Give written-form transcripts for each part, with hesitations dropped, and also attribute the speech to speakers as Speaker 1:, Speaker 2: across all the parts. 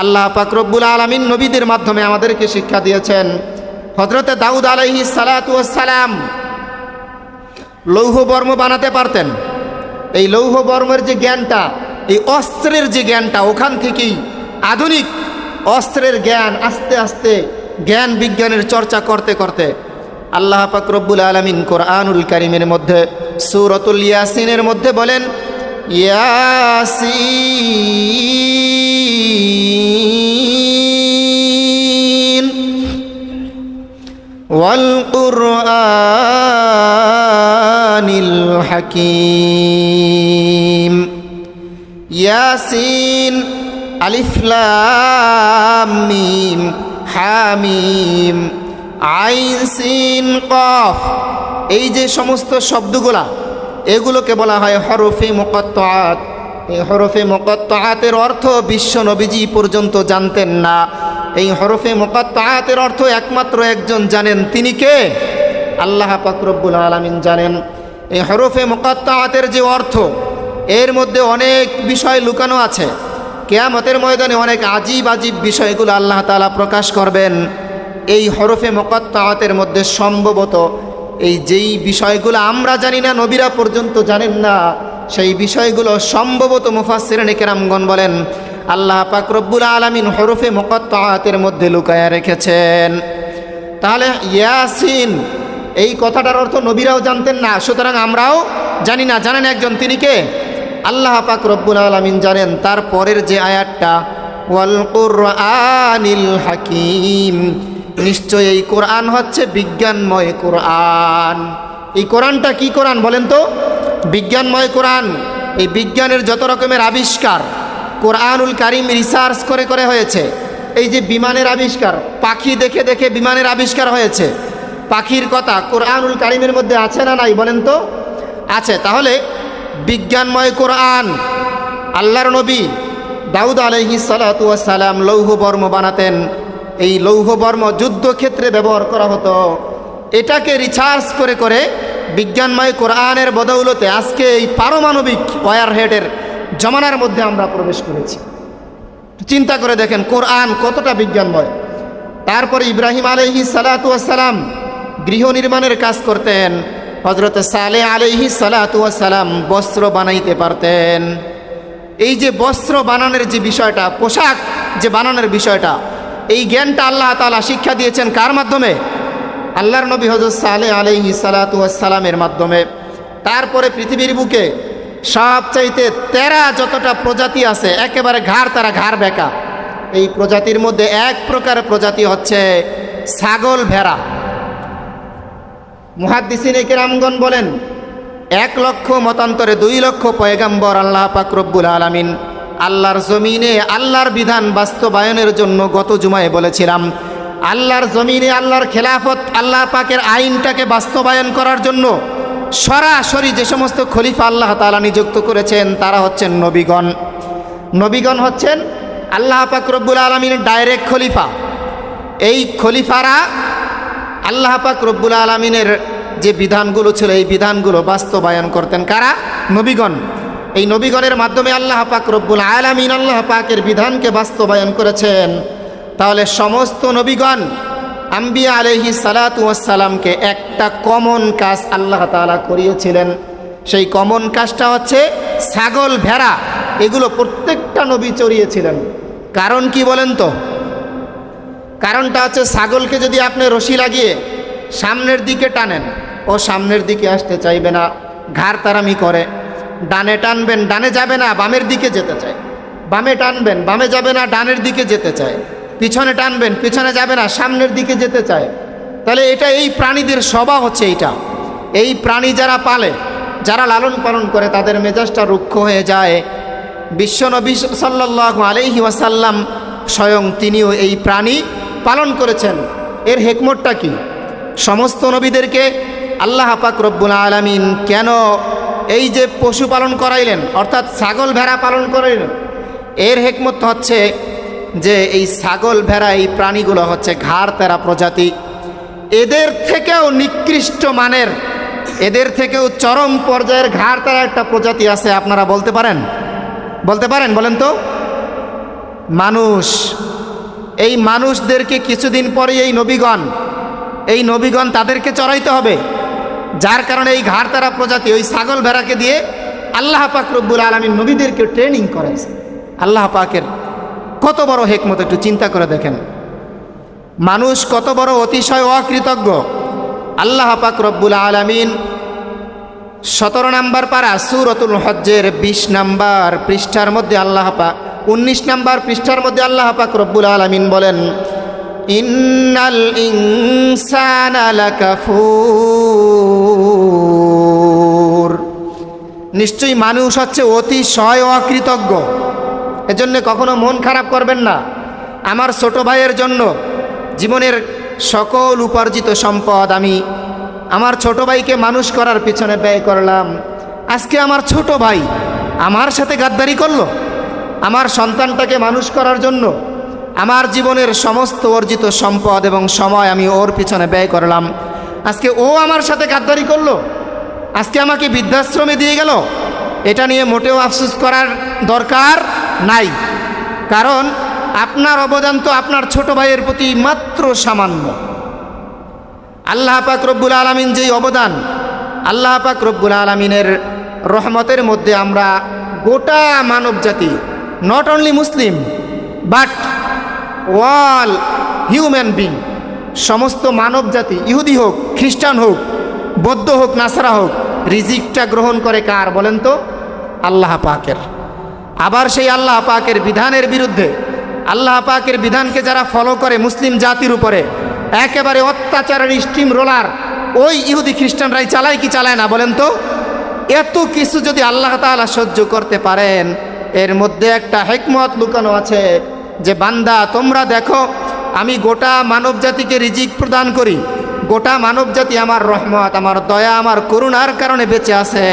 Speaker 1: আল্লাহ পাক রব্বুল আলামিন নবীদের মাধ্যমে আমাদেরকে শিক্ষা দিয়েছেন। হযরতে দাউদ আলাইহিস সালাতু ওয়াস সালাম লৌহ বর্ম বানাতে পারতেন। এই লৌহ বর্মের যে জ্ঞানটা, এই অস্ত্রের যে জ্ঞানটা, ওখান থেকেই আধুনিক অস্ত্রের জ্ঞান আস্তে আস্তে জ্ঞান বিজ্ঞানের চর্চা করতে করতে আল্লাহ পাক রব্বুল আলামিন কোরআনুল কারীমের মধ্যে সূরাতুল ইয়াসিনের মধ্যে বলেন, ইয়াসিন ওয়াল কুরআনিল হাকীম। ইয়াসিন, আলিফ লাম মিম হামিম আইন সিন কফ, এই যে সমস্ত শব্দগুলা, এগুলোকে বলা হয় হরফে মুকাত্তাআত। এই হরফে মুকাত্তাআতের অর্থ বিশ্ব নবীজি পর্যন্ত জানতেন না। এই হরফে মুকাত্তাআতের অর্থ একমাত্র একজন জানেন, তিনি কে? আল্লাহ পাক রব্বুল আলামিন জানেন। এই হরফে মুকাত্তাআতের যে অর্থ, এর মধ্যে অনেক বিষয় লুকানো আছে। কিয়ামতের ময়দানে অনেক আজীব আজীব বিষয়গুলো আল্লাহ তাআলা প্রকাশ করবেন। এই হরফে মুকাত্তাআতের মধ্যে সম্ভবত এই যেই বিষয়গুলো আমরা জানি না, নবীরা পর্যন্ত জানেন না, সেই বিষয়গুলো সম্ভবত মুফাসসিরিনে কেরামগণ বলেন আল্লাহ পাক রব্বুল আলামিন হরফে মুকাত্তাআতের মধ্যে লুকায়া রেখেছেন। তাহলে ইয়াসিন, এই কথাটার অর্থ নবীরাও জানতেন না, সুতরাং আমরাও জানি না। জানেন একজন, তিনি কে? আল্লাহ পাক রব্বুল আলামিন জানেন। তারপরের যে আয়াতটা, ওয়াল কুরআনিল হাকীম, নিশ্চয় এই কোরআন হচ্ছে বিজ্ঞানময় কোরআন। এই কোরআনটা কি কোরআন বলেন তো? বিজ্ঞানময় কোরআন। এই বিজ্ঞানের যত রকমের আবিষ্কার কোরআনুল কারীম রিসার্চ করে করে হয়েছে। এই যে বিমানের আবিষ্কার, পাখি দেখে দেখে বিমানের আবিষ্কার হয়েছে, পাখির কথা কোরআনুল কারীমের মধ্যে আছে না নাই বলেন তো? আছে। তাহলে বিজ্ঞানময় কোরআন, আল্লাহর নবী দাউদ আলাইহিস সালাতু ওয়াস সালাম লৌহ বর্ম বানাতেন। এই লৌহ বর্ম যুদ্ধক্ষেত্রে ব্যবহার করা হতো। এটাকে রিসার্চ করে করে বিজ্ঞানময় কোরআনের বদৌলতে আজকে এই পারমাণবিক ওয়ারহেডের জমানার মধ্যে আমরা প্রবেশ করেছি। চিন্তা করে দেখেন কোরআন কতটা বিজ্ঞানময়। তারপরে ইব্রাহিম আলাইহিস সালাতু ওয়াস সালাম গৃহ নির্মাণের কাজ করতেন। হযরত সালেহ আলাইহিস সালাতু ওয়াস সালাম বস্ত্র বানাইতে পারতেন। এই যে বস্ত্র বানানোর যে বিষয়টা, পোশাক যে বানানোর বিষয়টা, এই জ্ঞানটা আল্লাহ তাআলা শিক্ষা দিয়েছেন কার মাধ্যমে? আল্লাহর নবী হযরত সালেহ আলাইহিস সালাতু ওয়াস সালামের মাধ্যমে। তারপরে পৃথিবীর বুকে সবচাইতে তেরা যতটা প্রজাতি আছে, একেবারে ঘাড় তারা ঘাড় বেঁকা, এই প্রজাতির মধ্যে এক প্রকার প্রজাতি হচ্ছে ছাগল ভেড়া। মুহাদ্দিসিনে কেরামগণ বলেন 1 লক্ষ মতান্তরে 2 লক্ষ পয়গাম্বর আল্লাহ পাক রব্বুল আলামিন আল্লাহর জমিনে আল্লাহর বিধান বাস্তবায়নের জন্য গত জুমায় বলেছিলাম, আল্লাহর জমিনে আল্লাহর খেলাফত, আল্লাহ পাকের আইনটাকে বাস্তবায়ন করার জন্য সরাসরি যে সমস্ত খলিফা আল্লাহ তাআলা নিযুক্ত করেছেন তারা হচ্ছেন নবীগণ। নবীগণ হচ্ছেন আল্লাহ পাক রব্বুল আলামিনের ডাইরেক্ট খলিফা। এই খলিফারা আল্লাহ পাক রব্বুল আলামিনের যে বিধানগুলো ছিল এই বিধানগুলো বাস্তবায়ন করতেন কারা? নবীগণ। এই নবীগণের মাধ্যমে আল্লাহ পাক রব্বুল আলামিন আল্লাহ পাকের বিধানকে বাস্তবায়ন করেছেন। তাহলে সমস্ত নবীগণ আম্বিয়া আলাইহিস সালাতু ওয়াস সালামকে একটা কমন কাজ আল্লাহ তাআলা করিয়েছিলেন। সেই কমন কাজটা হচ্ছে ছাগল ভেড়া, এগুলো প্রত্যেকটা নবী চড়িয়েছিলেন। কারণ কি বলেন তো? কারণটা হচ্ছে ছাগলকে যদি আপনি রশি লাগিয়ে সামনের দিকে টানেন, ও সামনের দিকে আসতে চাইবে না, ঘাড় তারামি করে। ডানে টানবেন, ডানে যাবে না, বামের দিকে যেতে চায়। বামে টানবেন, বামে যাবে না, ডানের দিকে যেতে চায়। পিছনে টানবেন, পিছনে যাবে না, সামনের দিকে যেতে চায়। তাহলে এটা এই প্রাণীদের স্বভাব হচ্ছে এইটা। এই প্রাণী যারা পালে, যারা লালন পালন করে, তাদের মেজাজটা রুক্ষ হয়ে যায়। বিশ্বনবী সাল্লাল্লাহু আলাইহি ওয়াসাল্লাম স্বয়ং তিনিও এই প্রাণী পালন করেছেন। এর হিকমতটা কি? সমস্ত নবীদেরকে আল্লাহ পাক রব্বুল আলামিন কেন এই যে পশু পালন করাইলেন, অর্থাৎ ছাগল ভেড়া পালন করাইলেন? এর হিকমত হচ্ছে যে এই ছাগল ভেড়া, এই প্রাণীগুলো হচ্ছে ঘাড় তেরা প্রজাতি। এদের থেকেও নিকৃষ্ট মানের, এদের থেকেও চরম পর্যায়ের ঘাড় তেরা একটা প্রজাতি আছে। আপনারা বলতে পারেন? বলতে পারেন? বলেন তো। মানুষ, এই মানুষদেরকে কিছুদিন পরে এই নবীগণ তাদেরকে চড়াইতে হবে। যার কারণে এই ঘাড়তারা প্রজাতি ওই ছাগল ভেড়াকে দিয়ে আল্লাহ পাক রব্বুল আলামিন নবীদেরকে ট্রেনিং করাইছে। আল্লাহ পাকের কত বড় হিকমত, একটু চিন্তা করে দেখেন মানুষ কত বড় অতিশয় অকৃতজ্ঞ। আল্লাহ পাক রব্বুল আলামিন 17 নম্বর পারা সূরাতুল হজ্জের 20 নম্বর পৃষ্ঠার মধ্যে 19 নম্বর পৃষ্ঠার মধ্যে আল্লাহ পাক রব্বুল আলামিন বলেন, ইন্নাল ইনসানা লাকাফুর, নিশ্চয়ই মানুষ হচ্ছে অতিশয় অকৃতজ্ঞ। এজন্য কখনো মন খারাপ করবেন না। আমার ছোট ভাইয়ের জন্য জীবনের সকল উপার্জিত সম্পদ আমি আমার ছোট ভাইকে মানুষ করার পিছনে ব্যয় করলাম। আজকে আমার ছোট ভাই আমার সাথে গাদ্দারি করলো। আমার সন্তানটাকে মানুষ করার জন্য আমার জীবনের সমস্ত অর্জিত সম্পদ এবং সময় আমি ওর পিছনে ব্যয় করলাম। আজকে ও আমার সাথে গাদ্দারি করলো, আজকে আমাকে বৃদ্ধাশ্রমে দিয়ে গেল। এটা নিয়ে মোটেও আফসোস করার দরকার নাই, কারণ আপনার অবদান তো আপনার ছোট ভাইয়ের প্রতি মাত্র সামান্য। আল্লাহ পাক রব্বুল আলামিন যেই অবদান, আল্লাহ পাক রব্বুল আলামিনের রহমতের মধ্যে আমরা গোটা মানব জাতি, not only Muslim but all human being, সমস্ত মানব জাতি, ইহুদি হোক, খ্রিস্টান হোক, বৌদ্ধ হোক, নাসারা হোক, রিজিকটা গ্রহণ করে কার বলেন তো? আল্লাহ পাকের। আবার সেই আল্লাহ পাকের বিধানের বিরুদ্ধে, আল্লাহ পাকের বিধানকে যারা ফলো করে মুসলিম জাতির উপরে একেবারে অত্যাচারের স্টিম রোলার ওই ইহুদি খ্রিস্টানরাই চালায় কি চালায় না বলেন তো? এত কিছু যদি আল্লাহ তাআলা সহ্য করতে পারেন, এর মধ্যে একটা হিকমত লুকানো আছে যে বান্দা তোমরা দেখো আমি গোটা মানব জাতিকে রিজিক প্রদান করি, গোটা মানব জাতি আমার রহমত, আমার দয়া, আমার করুণার কারণে বেঁচে আছে,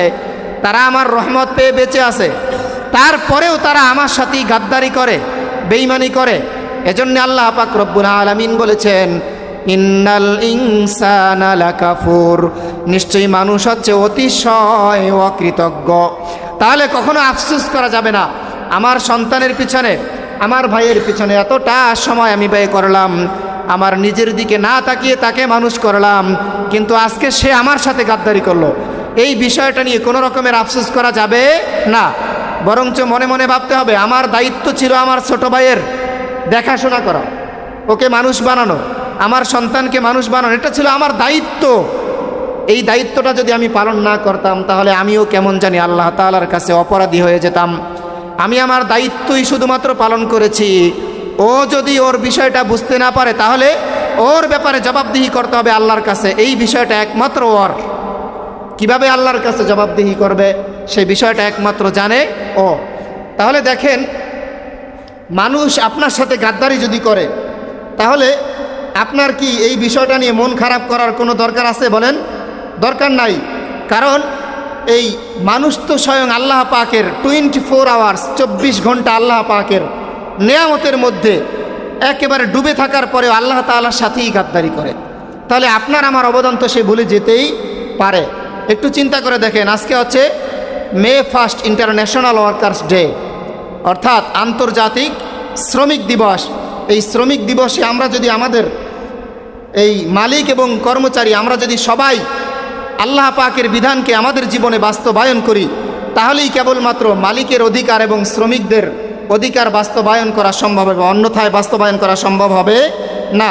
Speaker 1: তারা আমার রহমত পেয়ে বেঁচে আছে, তারপরেও তারা আমার সাথেই গাদ্দারি করে, বেঈমানি করে। এজন্য আল্লাহ পাক রব্বুল আলামিন বলেছেন, ইন্নাল ইনসানা লাকাফুর, নিশ্চয়ই মানুষ হচ্ছে অতিশয় অকৃতজ্ঞ। তাহলে কখনো আফসোস করা যাবে না, আমার সন্তানের পিছনে, আমার ভাইয়ের পিছনে এতটা সময় আমি ব্যয় করলাম, আমার নিজের দিকে না তাকিয়ে তাকে মানুষ করলাম, কিন্তু আজকে সে আমার সাথে গাদ্দারি করলো। এই বিষয়টা নিয়ে কোনো রকমের আফসোস করা যাবে না, বরঞ্চ মনে মনে ভাবতে হবে আমার দায়িত্ব ছিল আমার ছোট ভাইয়ের দেখাশোনা করা, ওকে মানুষ বানানো, আমার সন্তানকে মানুষ বানানো, এটা ছিল আমার দায়িত্ব। এই দায়িত্বটা যদি আমি পালন না করতাম তাহলে আমিও কেমন জানি আল্লাহ তাআলার কাছে অপরাধী হয়ে যেতাম। আমি আমার দায়িত্বই শুধুমাত্র পালন করেছি। ও যদি ওর বিষয়টা বুঝতে না পারে তাহলে ওর ব্যাপারে জবাবদিহি করতে হবে আল্লাহর কাছে। এই বিষয়টা একমাত্র ওর, কিভাবে আল্লাহর কাছে জবাবদিহি করবে সেই বিষয়টা একমাত্র জানে ও। তাহলে দেখেন, মানুষ আপনার সাথে গাদ্দারি যদি করে তাহলে আপনার কি এই বিষয়টা নিয়ে মন খারাপ করার কোনো দরকার আছে বলেন? দরকার নাই। কারণ এই মানুষ তো স্বয়ং আল্লাহ পাকের 24 আওয়ার্স, 24 ঘন্টা আল্লাহ পাকের নেয়ামতের মধ্যে একেবারে ডুবে থাকার পরেও আল্লাহ তাআলার সাথেই গাদ্দারি করে। তাহলে আপনার আমার অবদান তো সে ভুলে যেতেই পারে। একটু চিন্তা করে দেখেন, আজকে হচ্ছে May 1 ইন্টারন্যাশনাল ওয়ার্কার্স ডে, অর্থাৎ আন্তর্জাতিক শ্রমিক দিবস। এই শ্রমিক দিবসে আমরা যদি আমাদের এই মালিক এবং কর্মচারী আমরা যদি সবাই আল্লাহ পাকের বিধানকে আমাদের জীবনে বাস্তবায়ন করি, তাহলেই কেবলমাত্র মালিকের অধিকার এবং শ্রমিকদের অধিকার বাস্তবায়ন করা সম্ভব হবে, অন্যথায় বাস্তবায়ন করা সম্ভব হবে না।